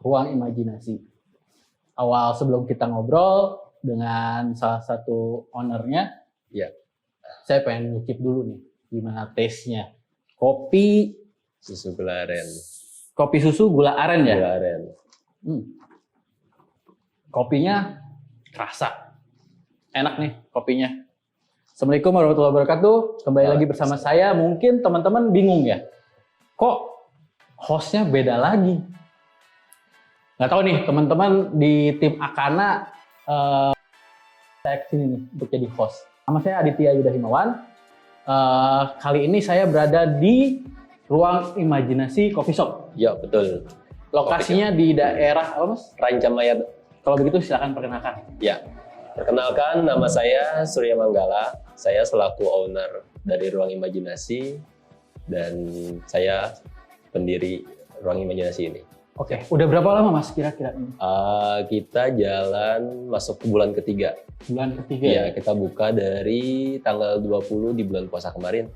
Ruang Imajinasi. Awal sebelum kita ngobrol dengan salah satu ownernya, Ya. saya pengen ngicip dulu nih, gimana taste-nya. Kopi Susu gula aren. Kopi susu gula aren ya? Gula aren. Kopinya kerasa. Enak nih kopinya. Assalamualaikum warahmatullahi wabarakatuh. Kembali lagi bersama saya. Mungkin teman-teman bingung ya, kok hostnya beda lagi? Nggak tahu nih teman-teman di tim Akana, saya kesini nih untuk jadi host. Nama saya Aditya Yuda Himawan. Kali ini saya berada di Ruang Imajinasi Coffee Shop. Ya, betul. Lokasinya di daerah apa, Mas? Rancamaya. Kalau begitu silakan perkenalkan. Ya. Perkenalkan, nama saya Surya Manggala. Saya selaku owner dari Ruang Imajinasi dan saya pendiri Ruang Imajinasi ini. Oke, udah berapa lama Mas kira-kira ini? Kita jalan masuk ke bulan ketiga. Bulan ketiga Ya, kita buka dari tanggal 20 di bulan puasa kemarin.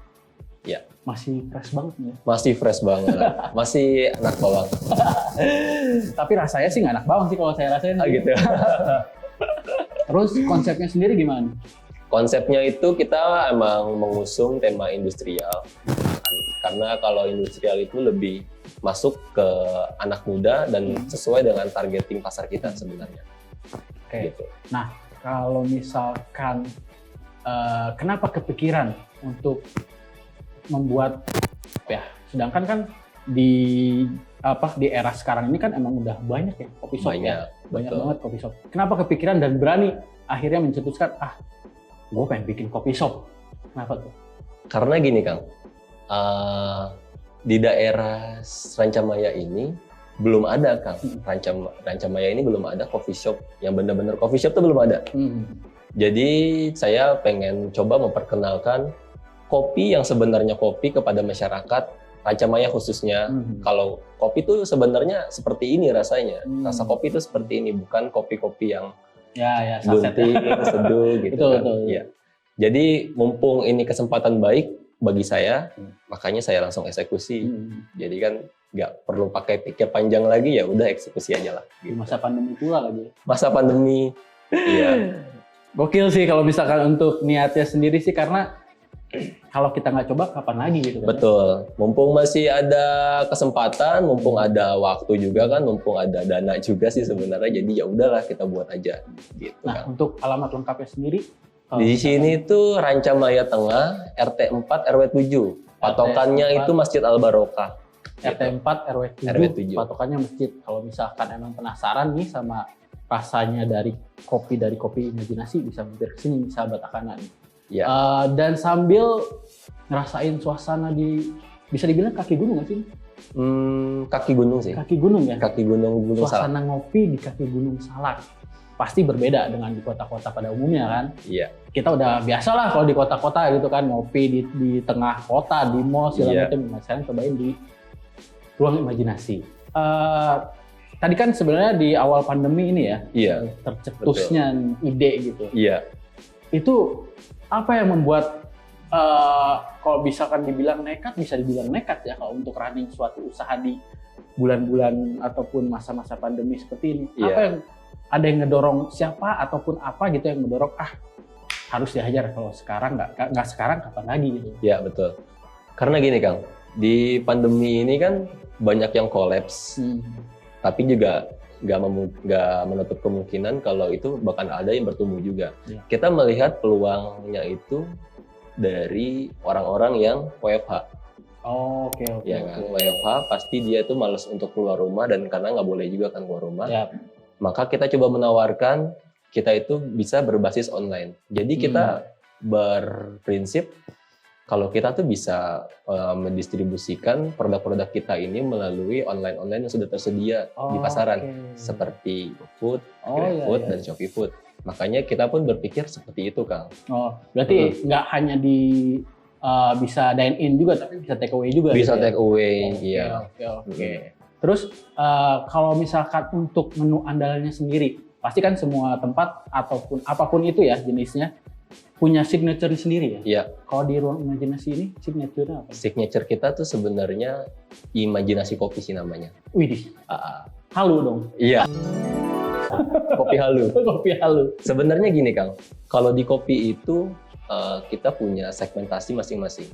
Ya. Masih fresh banget nih. Masih fresh banget. Masih anak bawang. Tapi rasanya sih nggak anak bawang sih kalau saya rasain. Gitu. Terus konsepnya sendiri gimana? Konsepnya itu kita emang mengusung tema industrial. Karena kalau industrial itu lebih masuk ke anak muda dan sesuai dengan targeting pasar kita sebenarnya. Oke. Gitu. Nah, kalau misalkan kenapa kepikiran untuk membuat ya, sedangkan kan di era sekarang ini kan emang udah banyak ya kopi shop. Banyak banget kopi shop. Kenapa kepikiran dan berani akhirnya mencetuskan gue pengen bikin kopi shop? Kenapa tuh? Karena gini Kang, di daerah Rancamaya ini belum ada Kang. Rancamaya ini belum ada coffee shop yang benar-benar coffee shop tuh belum ada. Jadi saya pengen coba memperkenalkan kopi yang sebenarnya kopi kepada masyarakat Rancamaya khususnya. Kalau kopi itu sebenarnya seperti ini rasanya. Rasa kopi itu seperti ini, bukan kopi-kopi yang gunting, seduh gitu kan. Ya. Jadi mumpung ini kesempatan baik bagi saya, makanya saya langsung eksekusi. Jadi kan nggak perlu pakai pikir panjang lagi, ya udah eksekusi aja lah. Gitu. Masa pandemi pula lagi. Masa pandemi, iya. Gokil sih kalau misalkan untuk niatnya sendiri sih, karena kalau kita nggak coba kapan lagi gitu kan? Betul. Mumpung masih ada kesempatan, mumpung ada waktu juga kan, mumpung ada dana juga sih sebenarnya. Jadi ya udahlah kita buat aja gitu. Nah, kan. untuk alamat lengkapnya sendiri di sini tuh Rancamaya Tengah, RT 4 RW 7. Patokannya itu Masjid Al Barokah. RT 4 RW 7. Patokannya masjid. Kalau misalkan emang penasaran nih sama rasanya dari kopi Imajinasi, bisa mampir ke sini sahabat Akana nih. Ya. Dan sambil ngerasain suasana bisa dibilang kaki gunung nggak sih? Kaki gunung sih. Kaki gunung ya? Kaki gunung Suasana Salak. Ngopi di kaki gunung Salak. Pasti berbeda dengan di kota-kota pada umumnya kan? Iya. Kita udah biasa lah kalau di kota-kota gitu kan, ngopi di tengah kota, di mall segala macam. Nah, saya cobain di Ruang Imajinasi. Tadi kan sebenarnya di awal pandemi ini ya, tercetusnya ide gitu. Iya. Itu apa yang membuat kalau misalkan dibilang nekat, bisa dibilang nekat ya kalau untuk running suatu usaha di bulan-bulan ataupun masa-masa pandemi seperti ini? Apa yang ada yang ngedorong siapa ataupun apa gitu yang ngedorong harus dihajar, kalau sekarang nggak sekarang kapan lagi gitu? Iya betul. Karena gini Kang, di pandemi ini kan banyak yang kolaps, tapi juga nggak menutup kemungkinan kalau itu bahkan ada yang bertumbuh juga. Kita melihat peluangnya itu dari orang-orang yang WFH. Oke. Ya kan, WFH pasti dia tuh malas untuk keluar rumah, dan karena nggak boleh juga kan keluar rumah. Maka kita coba menawarkan kita itu bisa berbasis online. Jadi kita berprinsip kalau kita tuh bisa mendistribusikan produk-produk kita ini melalui online yang sudah tersedia di pasaran, seperti GoFood, GrabFood, dan ShopeeFood. Makanya kita pun berpikir seperti itu, Kang. Berarti nggak hanya bisa dine in juga, tapi bisa take away juga. Bisa take away, iya. Oke. Terus kalau misalkan untuk menu andalannya sendiri, pasti kan semua tempat ataupun apapun itu ya jenisnya punya signature sendiri ya? Iya. Kalau di Ruang Imajinasi ini signature-nya apa? Signature kita tuh sebenarnya Imajinasi Kopi sih namanya. Widih. halu dong. Iya. Kopi halu. Kopi halu. Sebenarnya gini Kang, kalau di kopi itu kita punya segmentasi masing-masing.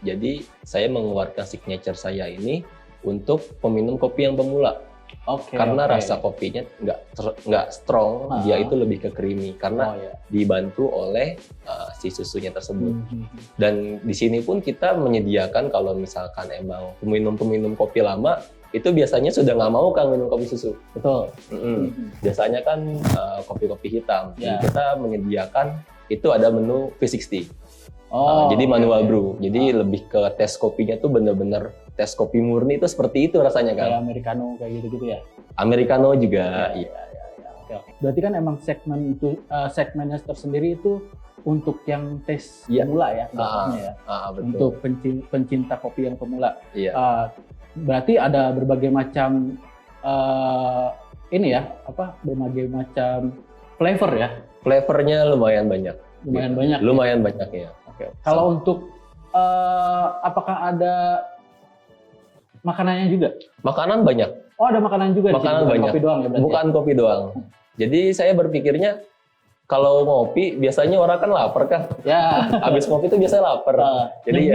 Jadi saya mengeluarkan signature saya ini untuk peminum kopi yang pemula. Karena rasa kopinya nggak strong, dia itu lebih ke creamy karena dibantu oleh si susunya tersebut. Dan di sini pun kita menyediakan kalau misalkan emang peminum kopi lama itu biasanya sudah nggak mau Kang minum kopi susu. Betul. Biasanya kan kopi-kopi hitam. Jadi kita menyediakan itu ada menu V60. Jadi manual brew. Jadi lebih ke tes kopinya tuh bener-bener tes kopi murni itu seperti itu rasanya kan. Kayak americano kayak gitu-gitu ya. Americano juga. Iya. Oke. Berarti kan emang segmennya tersendiri itu untuk yang tes pemula ya, betul. Untuk pencinta kopi yang pemula. Iya. Berarti ada berbagai macam berbagai macam flavor ya. Flavornya lumayan banyak. Lumayan banyak ya. Oke. Kalau untuk apakah ada makanannya juga? Makanan banyak. Oh, ada makanan juga. Makanan banyak. Kopi doang ya berarti. Bukan kopi doang. Jadi saya berpikirnya kalau ngopi biasanya orang kan lapar kan. Ya. Habis ngopi tuh biasanya lapar. Jadi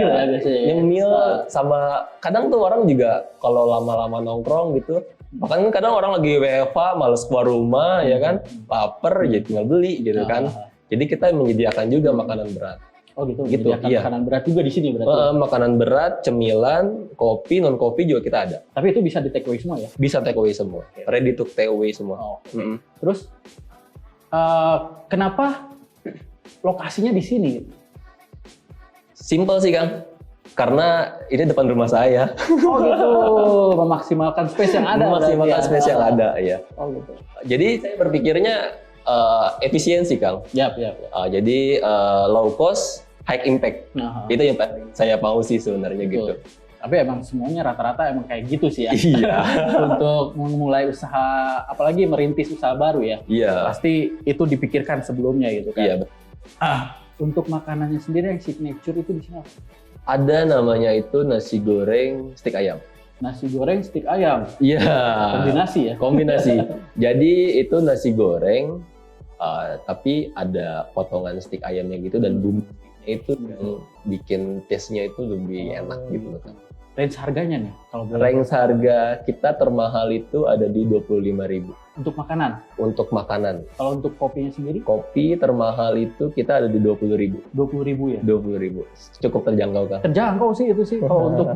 nyemil sama kadang tuh orang juga kalau lama-lama nongkrong gitu. Bahkan kadang orang lagi WFH, males keluar rumah ya kan, lapar jadi tinggal beli gitu kan. Jadi kita menyediakan juga makanan berat. Oh gitu. Iya. Makanan berat juga di sini berarti. Makanan berat, cemilan, kopi, non kopi juga kita ada. Tapi itu bisa di take away semua ya? Bisa take away semua. Ready to take away semua. Terus kenapa lokasinya di sini? Simple sih Kang. Karena ini depan rumah saya. Oh gitu, memaksimalkan space yang ada. Space yang ada, ya. Oh gitu. Jadi saya berpikirnya efisiensi, Kang. Yap. Jadi low cost, high impact. Itu yang saya mau sih sebenarnya gitu. Tapi emang semuanya rata-rata emang kayak gitu sih ya. Iya. Untuk memulai usaha, apalagi merintis usaha baru ya. Iya. Pasti itu dipikirkan sebelumnya gitu kan. Iya. Untuk makanannya sendiri yang signature itu di sini apa? Ada namanya itu nasi goreng stik ayam. Nasi goreng stik ayam? Iya. Kombinasi ya? Kombinasi. Jadi itu nasi goreng, tapi ada potongan stik ayamnya gitu dan bumbunya itu yang bikin taste-nya itu lebih enak gitu kan. Range harganya nih? Range harga kita termahal itu ada di 25.000. Untuk makanan? Untuk makanan. Kalau untuk kopinya sendiri? Kopi termahal itu kita ada di 20.000. 20.000 ya? 20.000. Cukup terjangkau kan? Terjangkau sih itu sih. Kalau untuk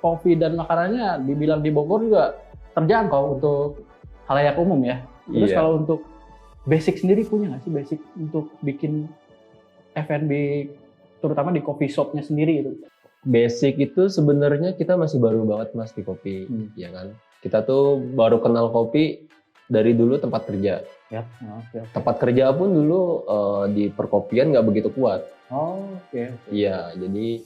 kopi dan makanannya dibilang di Bogor juga terjangkau untuk khalayak umum ya. Terus kalau untuk basic sendiri punya nggak sih basic untuk bikin F&B terutama di coffee shop-nya sendiri itu? Basic itu sebenarnya kita masih baru banget Mas di kopi, ya kan? Kita tuh baru kenal kopi dari dulu tempat kerja. Ya. Tempat kerja pun dulu di perkopian nggak begitu kuat. Oke. Iya, jadi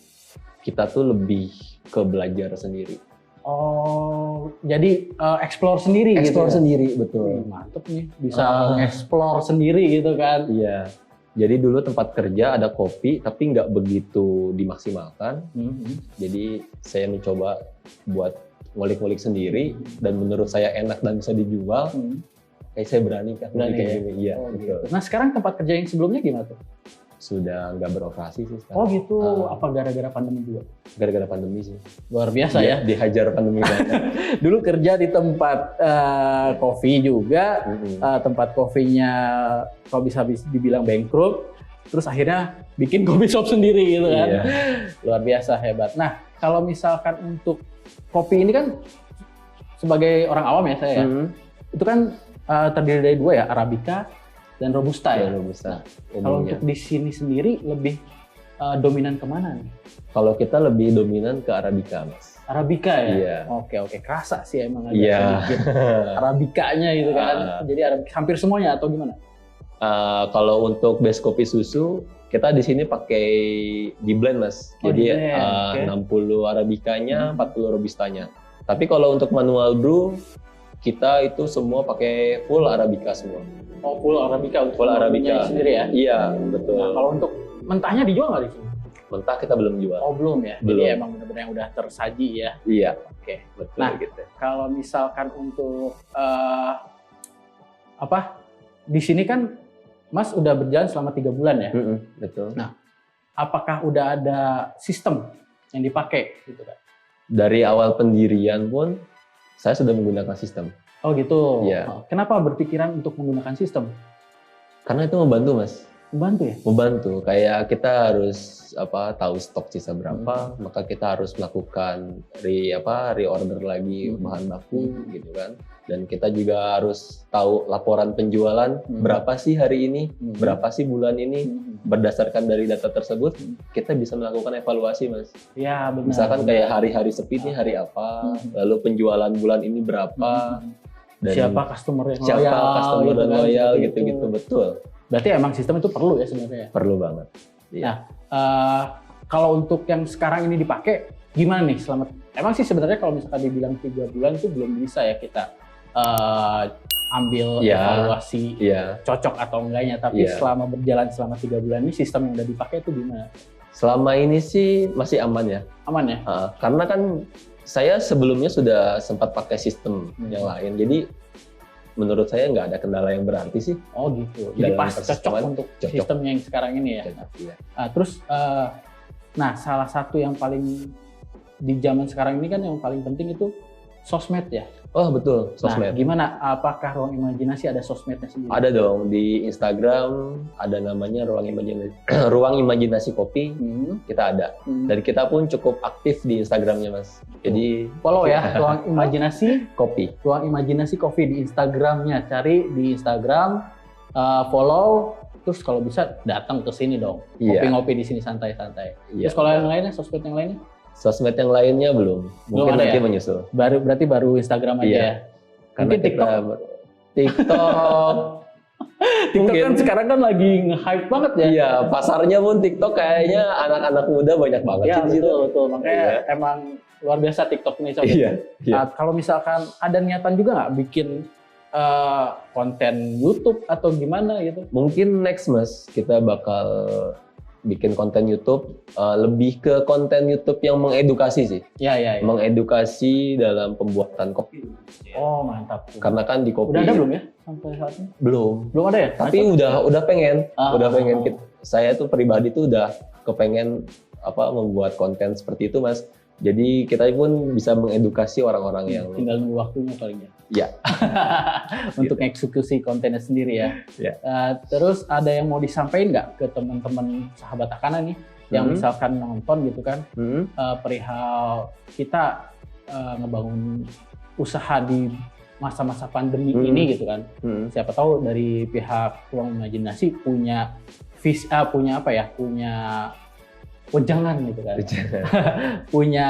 kita tuh lebih ke belajar sendiri. Oh, jadi explore sendiri gitu. Explore sendiri, betul. Mantep nih, bisa explore sendiri gitu kan. Iya. Jadi dulu tempat kerja ada kopi, tapi nggak begitu dimaksimalkan. Jadi saya mencoba buat ngulik-ngulik sendiri, dan menurut saya enak dan bisa dijual. Kayak saya berani kan. Berani ya? Iya, gitu. Nah sekarang tempat kerja yang sebelumnya gimana tuh? Sudah nggak beroperasi sih sekarang. Oh gitu, apa gara-gara pandemi juga? Gara-gara pandemi sih. Luar biasa ya? Dihajar pandemi banget. Dulu kerja di tempat kopi juga, tempat kopinya kalau bisa dibilang bangkrut, terus akhirnya bikin coffee shop sendiri gitu kan. Iya. Luar biasa, hebat. Nah kalau misalkan untuk kopi ini kan sebagai orang awam ya saya ya, itu kan terdiri dari dua ya, Arabica dan Robusta ya. Robusta. Nah, kalau untuk di sini sendiri lebih dominan kemana nih? Kalau kita lebih dominan ke Arabica, Mas. Arabica ya? Iya. Oke. Kerasa sih emang agak sedikit Arabicanya gitu kan. Jadi hampir semuanya atau gimana? Kalau untuk base kopi susu, kita di sini pakai di blend, Mas. Jadi 60 Arabicanya, 40 Robustanya. Tapi kalau untuk manual brew, kita itu semua pakai full Arabica semua. Oh, full Arabica, full Arabica sendiri ya? Iya, betul. Nah, kalau untuk mentahnya dijual nggak di sini? mentah kita belum jual. Oh belum ya? Belum. Jadi emang benar-benar yang udah tersaji ya? Iya. Oke. Betul Nah, gitu. kalau misalkan untuk di sini kan Mas udah berjalan selama 3 bulan ya? Betul. Nah, apakah udah ada sistem yang dipakai gitu kan? Dari awal pendirian pun saya sudah menggunakan sistem. Oh gitu. Iya. Kenapa berpikiran untuk menggunakan sistem? Karena itu membantu, Mas. Membantu ya? Membantu. Kayak kita harus tahu stok sisa berapa, maka kita harus melakukan reorder lagi bahan baku gitu kan. Dan kita juga harus tahu laporan penjualan berapa sih hari ini, berapa sih bulan ini. Berdasarkan dari data tersebut, kita bisa melakukan evaluasi, Mas. Ya, benar. Misalkan kayak hari-hari sepi ini hari apa, lalu penjualan bulan ini berapa, dan siapa customer yang loyal, gitu-gitu, betul. Berarti emang sistem itu perlu ya sebenarnya? Perlu banget. Iya. Nah, kalau untuk yang sekarang ini dipakai, gimana nih? Emang sih sebenarnya kalau misalkan dibilang 3 bulan itu belum bisa ya kita ambil evaluasi cocok atau enggaknya. Tapi selama berjalan selama 3 bulan ini sistem yang udah dipakai itu gimana? Selama ini sih masih aman ya. Aman ya? Karena kan saya sebelumnya sudah sempat pakai sistem yang lain. Jadi menurut saya nggak ada kendala yang berarti sih. Oh gitu. Jadi pas cocok untuk sistem yang sekarang ini ya. Terus, salah satu yang paling di zaman sekarang ini kan yang paling penting itu sosmed ya. Oh betul, sosmed. Nah, gimana? Apakah Ruang Imajinasi ada sosmednya sendiri? Ada dong, di Instagram ada namanya Ruang Imajinasi Kopi. Kita ada. Dan kita pun cukup aktif di Instagramnya, Mas. Jadi follow ya, Ruang Imajinasi Kopi. Ruang Imajinasi Kopi di Instagramnya. Cari di Instagram, follow. Terus kalau bisa datang ke sini dong. Ngopi-ngopi di sini santai-santai. Terus kalau yang lainnya, sosmed yang lainnya? Sosmed yang lainnya belum. Mungkin nanti menyusul. Berarti baru Instagram aja ya? Karena mungkin TikTok? TikTok kan sekarang kan lagi nge-hype banget ya? Iya, pasarnya pun TikTok kayaknya anak-anak muda banyak banget sih di situ. Betul. Makanya emang luar biasa TikTok nih. Kalau misalkan ada niatan juga nggak bikin konten YouTube atau gimana gitu? Mungkin next, Mas, kita bakal bikin konten YouTube, lebih ke konten YouTube yang mengedukasi sih. Iya. Mengedukasi dalam pembuatan kopi. Oh mantap. Karena kan di kopi. Udah ada belum ya sampai saat ini? Belum ada ya? Tapi udah pengen. Saya tuh pribadi tuh udah kepengen membuat konten seperti itu, Mas. Jadi kita pun bisa mengedukasi orang-orang yang tinggal nunggu waktunya paling ya. Iya. Untuk eksekusi kontennya sendiri ya. Terus ada yang mau disampaikan nggak ke teman-teman sahabat Akana nih yang misalkan nonton gitu kan, perihal kita ngebangun usaha di masa-masa pandemi ini gitu kan. Siapa tahu dari pihak Ruang Imajinasi punya wejangan gitu kan. Punya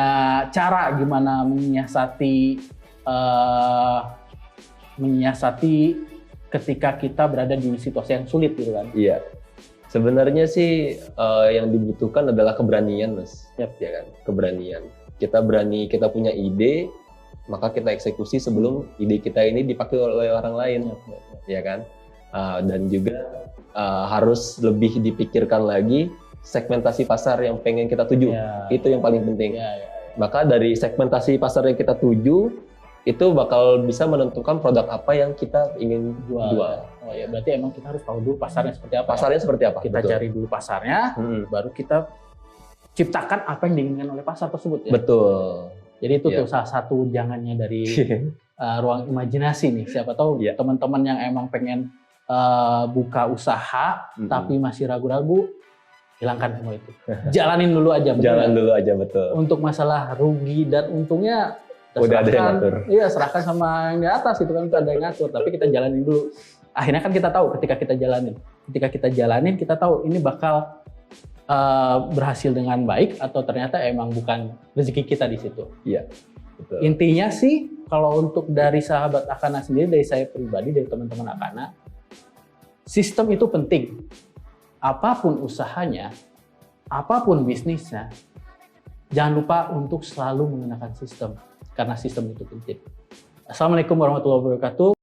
cara gimana menyiasati ketika kita berada di situasi yang sulit gitu kan. Iya. Sebenarnya sih yang dibutuhkan adalah keberanian, Mas. Ya kan? Keberanian. Kita punya ide, maka kita eksekusi sebelum ide kita ini dipakai oleh orang lain. Ya kan? Dan juga harus lebih dipikirkan lagi segmentasi pasar yang pengen kita tuju. Itu yang paling penting. Maka dari segmentasi pasar yang kita tuju, itu bakal bisa menentukan produk apa yang kita ingin jual. Oh ya, berarti emang kita harus tahu dulu pasarnya seperti apa. Kita cari dulu pasarnya, baru kita ciptakan apa yang diinginkan oleh pasar tersebut ya. Betul. Jadi itu tuh salah satu jangannya dari Ruang Imajinasi nih. Siapa tahu teman-teman yang emang pengen buka usaha tapi masih ragu-ragu, hilangkan semua itu. Jalanin dulu aja. Betul. Untuk masalah rugi dan untungnya udah ada yang ngatur. Iya, serahkan sama yang di atas itu kan, ada yang ngatur. Tapi kita jalanin dulu. Akhirnya kan kita tahu ketika kita jalanin kita tahu ini bakal berhasil dengan baik atau ternyata emang bukan rezeki kita di situ. Iya. Betul. Intinya sih kalau untuk dari sahabat Akana sendiri, dari saya pribadi, dari teman-teman Akana, sistem itu penting. Apapun usahanya, apapun bisnisnya, jangan lupa untuk selalu menggunakan sistem. Karena sistem itu penting. Assalamualaikum warahmatullahi wabarakatuh.